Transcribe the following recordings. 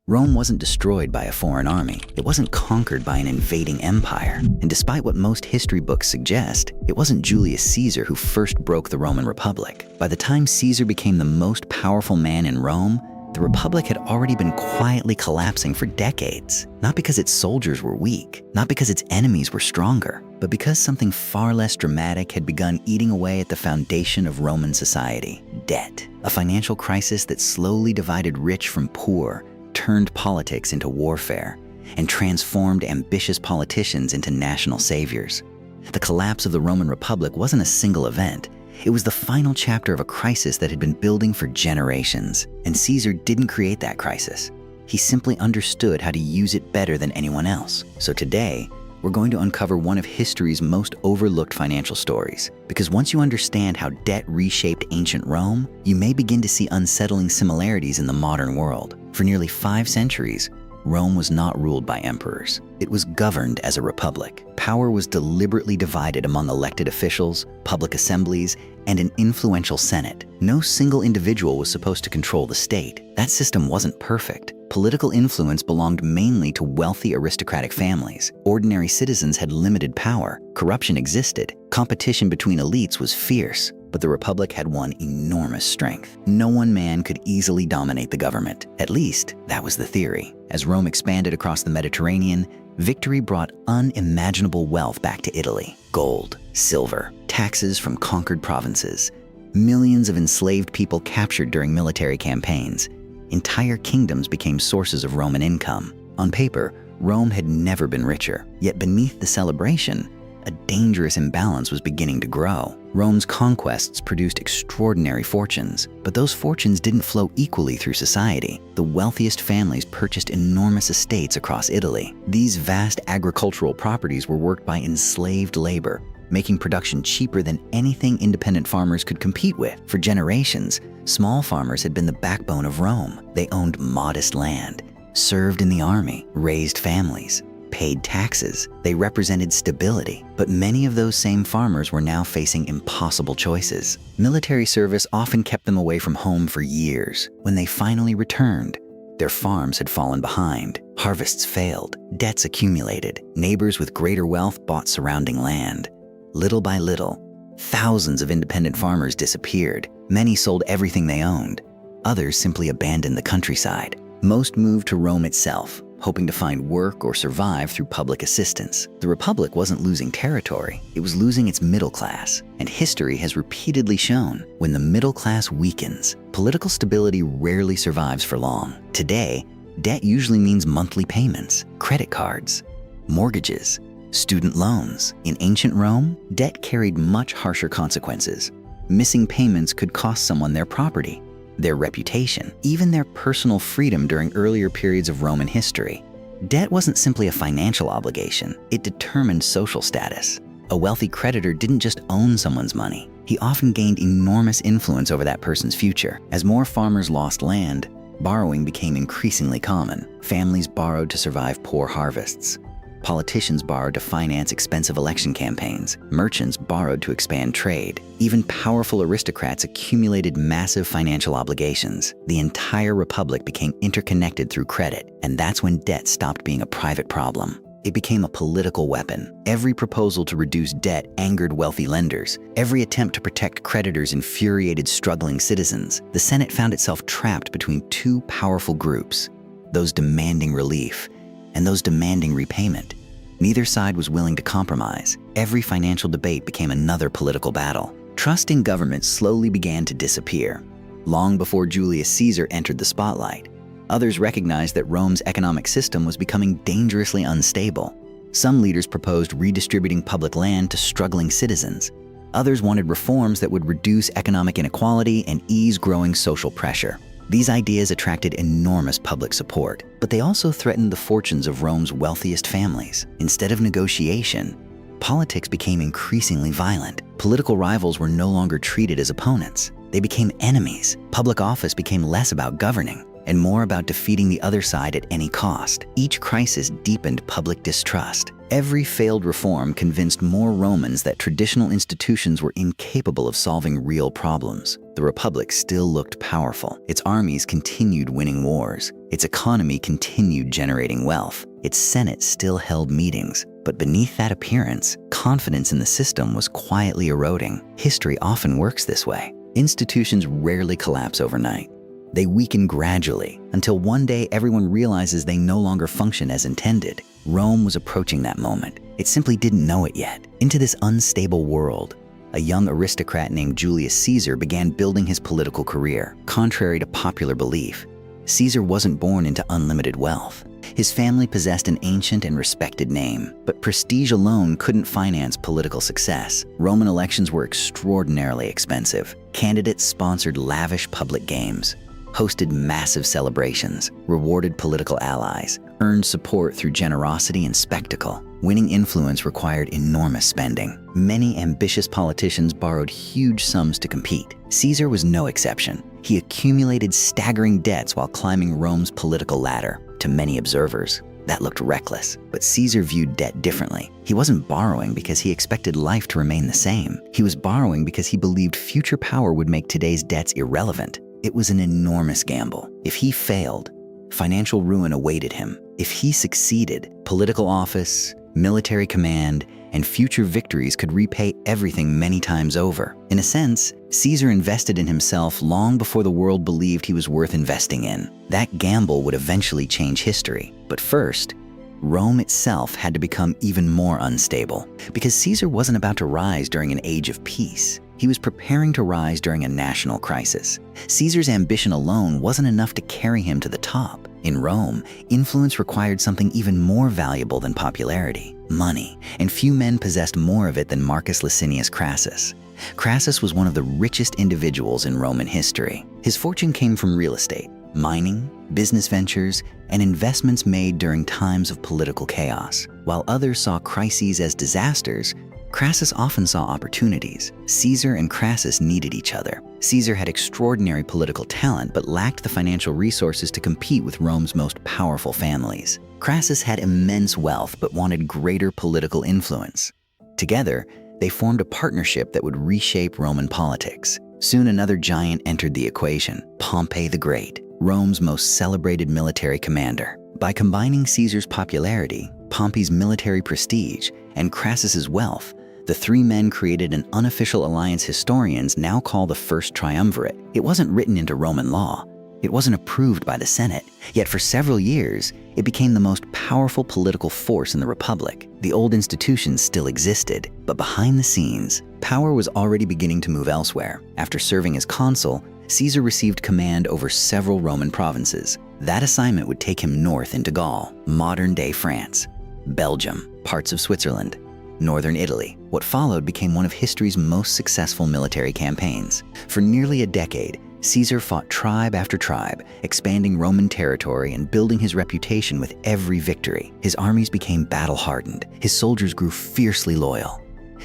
Rome wasn't destroyed by a foreign army. It wasn't conquered by an invading empire. And despite what most history books suggest, it wasn't Julius Caesar who first broke the Roman Republic. By the time Caesar became the most powerful man in Rome, the Republic had already been quietly collapsing for decades. Not because its soldiers were weak, not because its enemies were stronger, but because something far less dramatic had begun eating away at the foundation of Roman society: debt. A financial crisis that slowly divided rich from poor, turned politics into warfare, and transformed ambitious politicians into national saviors. The collapse of the Roman Republic wasn't a single event. It was the final chapter of a crisis that had been building for generations. And Caesar didn't create that crisis. He simply understood how to use it better than anyone else. So today, we're going to uncover one of history's most overlooked financial stories. Because once you understand how debt reshaped ancient Rome, you may begin to see unsettling similarities in the modern world. For nearly 5 centuries, Rome was not ruled by emperors. It was governed as a republic. Power was deliberately divided among elected officials, public assemblies, and an influential senate. No single individual was supposed to control the state. That system wasn't perfect. Political influence belonged mainly to wealthy aristocratic families. Ordinary citizens had limited power. Corruption existed. Competition between elites was fierce. But the Republic had one enormous strength. No one man could easily dominate the government. At least, that was the theory. As Rome expanded across the Mediterranean, victory brought unimaginable wealth back to Italy. Gold, silver, taxes from conquered provinces, millions of enslaved people captured during military campaigns. Entire kingdoms became sources of Roman income. On paper, Rome had never been richer. Yet beneath the celebration, a dangerous imbalance was beginning to grow. Rome's conquests produced extraordinary fortunes, but those fortunes didn't flow equally through society. The wealthiest families purchased enormous estates across Italy. These vast agricultural properties were worked by enslaved labor, making production cheaper than anything independent farmers could compete with. For generations, small farmers had been the backbone of Rome. They owned modest land, served in the army, raised families, paid taxes. They represented stability, but many of those same farmers were now facing impossible choices. Military service often kept them away from home for years. When they finally returned, their farms had fallen behind. Harvests failed, debts accumulated. Neighbors with greater wealth bought surrounding land. Little by little, thousands of independent farmers disappeared. Many sold everything they owned. Others simply abandoned the countryside. Most moved to Rome itself, hoping to find work or survive through public assistance. The Republic wasn't losing territory, it was losing its middle class. And history has repeatedly shown, when the middle class weakens, political stability rarely survives for long. Today, debt usually means monthly payments, credit cards, mortgages, student loans. In ancient Rome, debt carried much harsher consequences. Missing payments could cost someone their property, their reputation, even their personal freedom during earlier periods of Roman history. Debt wasn't simply a financial obligation, it determined social status. A wealthy creditor didn't just own someone's money, he often gained enormous influence over that person's future. As more farmers lost land, borrowing became increasingly common. Families borrowed to survive poor harvests. Politicians borrowed to finance expensive election campaigns. Merchants borrowed to expand trade. Even powerful aristocrats accumulated massive financial obligations. The entire republic became interconnected through credit, and that's when debt stopped being a private problem. It became a political weapon. Every proposal to reduce debt angered wealthy lenders. Every attempt to protect creditors infuriated struggling citizens. The Senate found itself trapped between 2 powerful groups, those demanding relief and those demanding repayment. Neither side was willing to compromise. Every financial debate became another political battle. Trust in government slowly began to disappear. Long before Julius Caesar entered the spotlight, others recognized that Rome's economic system was becoming dangerously unstable. Some leaders proposed redistributing public land to struggling citizens. Others wanted reforms that would reduce economic inequality and ease growing social pressure. These ideas attracted enormous public support, but they also threatened the fortunes of Rome's wealthiest families. Instead of negotiation, politics became increasingly violent. Political rivals were no longer treated as opponents. They became enemies. Public office became less about governing and more about defeating the other side at any cost. Each crisis deepened public distrust. Every failed reform convinced more Romans that traditional institutions were incapable of solving real problems. The Republic still looked powerful. Its armies continued winning wars. Its economy continued generating wealth. Its Senate still held meetings. But beneath that appearance, confidence in the system was quietly eroding. History often works this way. Institutions rarely collapse overnight. They weaken gradually until one day everyone realizes they no longer function as intended. Rome was approaching that moment. It simply didn't know it yet. Into this unstable world, a young aristocrat named Julius Caesar began building his political career. Contrary to popular belief, Caesar wasn't born into unlimited wealth. His family possessed an ancient and respected name, but prestige alone couldn't finance political success. Roman elections were extraordinarily expensive. Candidates sponsored lavish public games, hosted massive celebrations, rewarded political allies, earned support through generosity and spectacle. Winning influence required enormous spending. Many ambitious politicians borrowed huge sums to compete. Caesar was no exception. He accumulated staggering debts while climbing Rome's political ladder. To many observers, that looked reckless, but Caesar viewed debt differently. He wasn't borrowing because he expected life to remain the same. He was borrowing because he believed future power would make today's debts irrelevant. It was an enormous gamble. If he failed, financial ruin awaited him. If he succeeded, political office, military command, and future victories could repay everything many times over. In a sense, Caesar invested in himself long before the world believed he was worth investing in. That gamble would eventually change history. But first, Rome itself had to become even more unstable, because Caesar wasn't about to rise during an age of peace. He was preparing to rise during a national crisis. Caesar's ambition alone wasn't enough to carry him to the top. In Rome, influence required something even more valuable than popularity: money, and few men possessed more of it than Marcus Licinius Crassus. Crassus was one of the richest individuals in Roman history. His fortune came from real estate, mining, business ventures, and investments made during times of political chaos. While others saw crises as disasters, Crassus often saw opportunities. Caesar and Crassus needed each other. Caesar had extraordinary political talent but lacked the financial resources to compete with Rome's most powerful families. Crassus had immense wealth but wanted greater political influence. Together, they formed a partnership that would reshape Roman politics. Soon another giant entered the equation: Pompey the Great, Rome's most celebrated military commander. By combining Caesar's popularity, Pompey's military prestige, and Crassus's wealth, the three men created an unofficial alliance historians now call the First Triumvirate. It wasn't written into Roman law. It wasn't approved by the Senate. Yet for several years, it became the most powerful political force in the Republic. The old institutions still existed, but behind the scenes, power was already beginning to move elsewhere. After serving as consul, Caesar received command over several Roman provinces. That assignment would take him north into Gaul, modern-day France, Belgium, parts of Switzerland, northern Italy. What followed became one of history's most successful military campaigns. For nearly a decade, Caesar fought tribe after tribe, expanding Roman territory and building his reputation with every victory. His armies became battle-hardened. His soldiers grew fiercely loyal.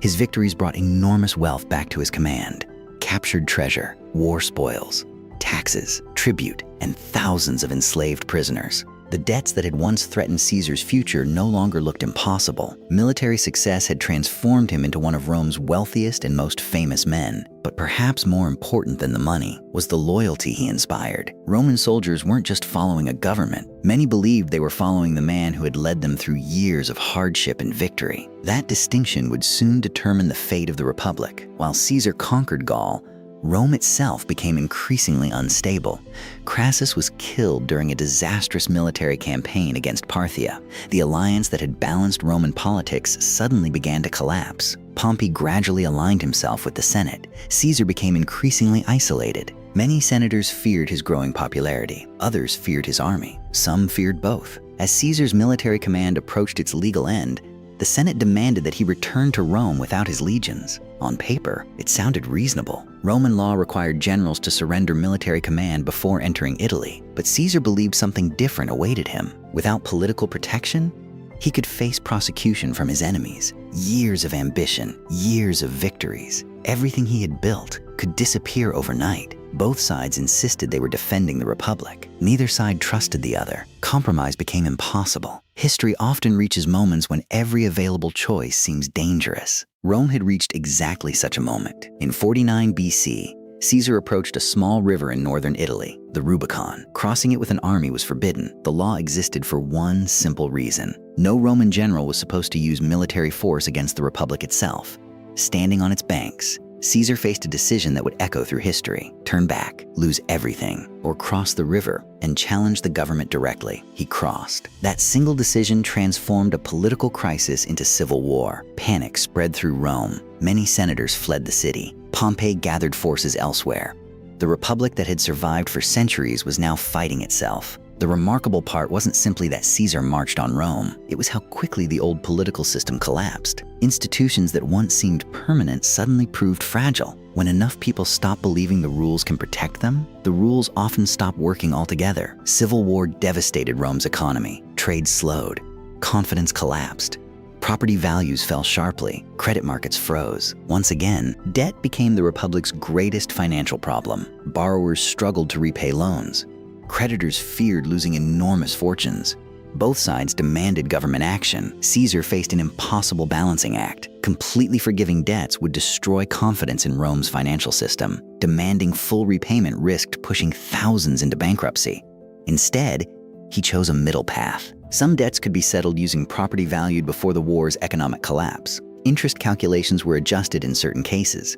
His victories brought enormous wealth back to his command: captured treasure, war spoils, taxes, tribute, and thousands of enslaved prisoners. The debts that had once threatened Caesar's future no longer looked impossible. Military success had transformed him into one of Rome's wealthiest and most famous men. But perhaps more important than the money was the loyalty he inspired. Roman soldiers weren't just following a government. Many believed they were following the man who had led them through years of hardship and victory. That distinction would soon determine the fate of the Republic. While Caesar conquered Gaul, Rome itself became increasingly unstable. Crassus was killed during a disastrous military campaign against Parthia. The alliance that had balanced Roman politics suddenly began to collapse. Pompey gradually aligned himself with the Senate. Caesar became increasingly isolated. Many senators feared his growing popularity. Others feared his army. Some feared both. As Caesar's military command approached its legal end, the Senate demanded that he return to Rome without his legions. On paper, it sounded reasonable. Roman law required generals to surrender military command before entering Italy, but Caesar believed something different awaited him. Without political protection, he could face prosecution from his enemies. Years of ambition, years of victories, everything he had built could disappear overnight. Both sides insisted they were defending the Republic. Neither side trusted the other. Compromise became impossible. History often reaches moments when every available choice seems dangerous. Rome had reached exactly such a moment. In 49 BC, Caesar approached a small river in northern Italy, the Rubicon. Crossing it with an army was forbidden. The law existed for one simple reason. No Roman general was supposed to use military force against the Republic itself. Standing on its banks, Caesar faced a decision that would echo through history: turn back, lose everything, or cross the river and challenge the government directly. He crossed. That single decision transformed a political crisis into civil war. Panic spread through Rome. Many senators fled the city. Pompey gathered forces elsewhere. The Republic that had survived for centuries was now fighting itself. The remarkable part wasn't simply that Caesar marched on Rome, it was how quickly the old political system collapsed. Institutions that once seemed permanent suddenly proved fragile. When enough people stop believing the rules can protect them, the rules often stop working altogether. Civil war devastated Rome's economy. Trade slowed. Confidence collapsed. Property values fell sharply. Credit markets froze. Once again, debt became the Republic's greatest financial problem. Borrowers struggled to repay loans. Creditors feared losing enormous fortunes. Both sides demanded government action. Caesar faced an impossible balancing act. Completely forgiving debts would destroy confidence in Rome's financial system. Demanding full repayment risked pushing thousands into bankruptcy. Instead, he chose a middle path. Some debts could be settled using property valued before the war's economic collapse. Interest calculations were adjusted in certain cases.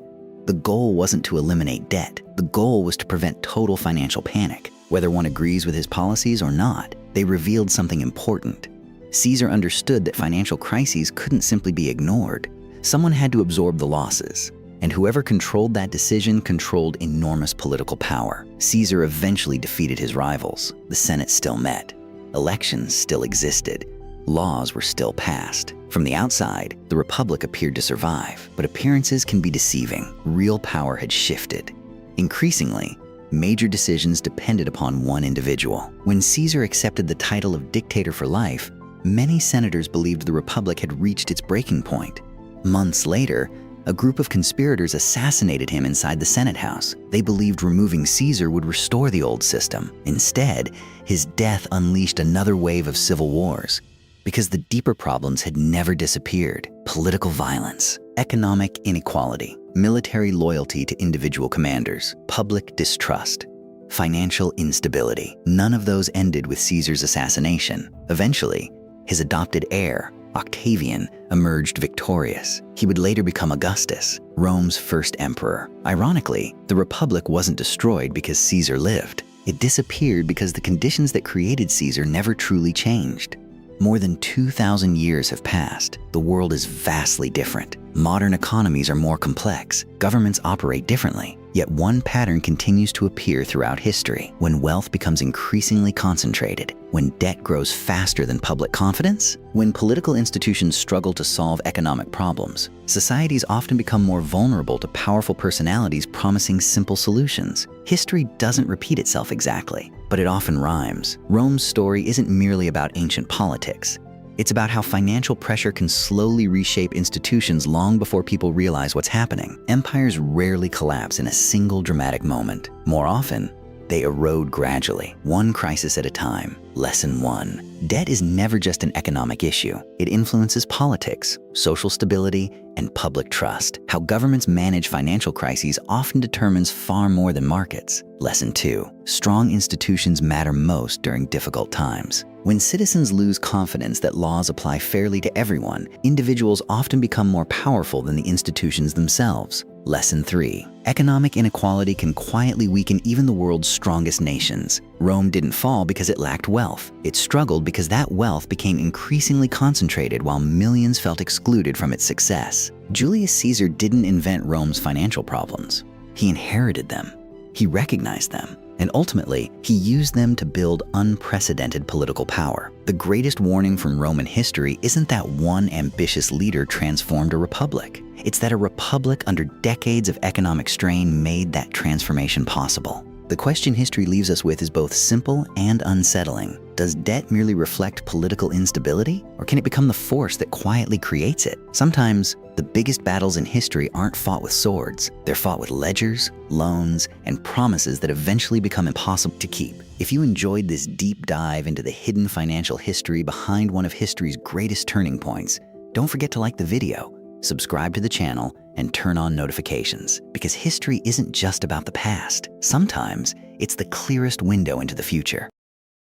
The goal wasn't to eliminate debt. The goal was to prevent total financial panic. Whether one agrees with his policies or not, they revealed something important. Caesar understood that financial crises couldn't simply be ignored. Someone had to absorb the losses, and whoever controlled that decision controlled enormous political power. Caesar eventually defeated his rivals. The Senate still met. Elections still existed. Laws were still passed. From the outside, the Republic appeared to survive, but appearances can be deceiving. Real power had shifted. Increasingly, major decisions depended upon one individual. When Caesar accepted the title of dictator for life, many senators believed the Republic had reached its breaking point. Months later, a group of conspirators assassinated him inside the Senate House. They believed removing Caesar would restore the old system. Instead, his death unleashed another wave of civil wars. Because the deeper problems had never disappeared: political violence, economic inequality, military loyalty to individual commanders, public distrust, financial instability. None of those ended with Caesar's assassination. Eventually, his adopted heir, Octavian, emerged victorious. He would later become Augustus, Rome's first emperor. Ironically, the Republic wasn't destroyed because Caesar lived. It disappeared because the conditions that created Caesar never truly changed. More than 2,000 years have passed. The world is vastly different. Modern economies are more complex. Governments operate differently. Yet one pattern continues to appear throughout history. When wealth becomes increasingly concentrated, when debt grows faster than public confidence, when political institutions struggle to solve economic problems, societies often become more vulnerable to powerful personalities promising simple solutions. History doesn't repeat itself exactly, but it often rhymes. Rome's story isn't merely about ancient politics. It's about how financial pressure can slowly reshape institutions long before people realize what's happening. Empires rarely collapse in a single dramatic moment. More often, they erode gradually, one crisis at a time. Lesson 1. Debt is never just an economic issue. It influences politics, social stability, and public trust. How governments manage financial crises often determines far more than markets. Lesson 2. Strong institutions matter most during difficult times. When citizens lose confidence that laws apply fairly to everyone, individuals often become more powerful than the institutions themselves. Lesson 3. Economic inequality can quietly weaken even the world's strongest nations. Rome didn't fall because it lacked wealth. It struggled because that wealth became increasingly concentrated while millions felt excluded from its success. Julius Caesar didn't invent Rome's financial problems. He inherited them. He recognized them. And ultimately, he used them to build unprecedented political power. The greatest warning from Roman history isn't that one ambitious leader transformed a republic. It's that a republic under decades of economic strain made that transformation possible. The question history leaves us with is both simple and unsettling. Does debt merely reflect political instability, or can it become the force that quietly creates it? Sometimes, the biggest battles in history aren't fought with swords. They're fought with ledgers, loans, and promises that eventually become impossible to keep. If you enjoyed this deep dive into the hidden financial history behind one of history's greatest turning points, don't forget to like the video, subscribe to the channel, and turn on notifications, because history isn't just about the past. Sometimes, it's the clearest window into the future.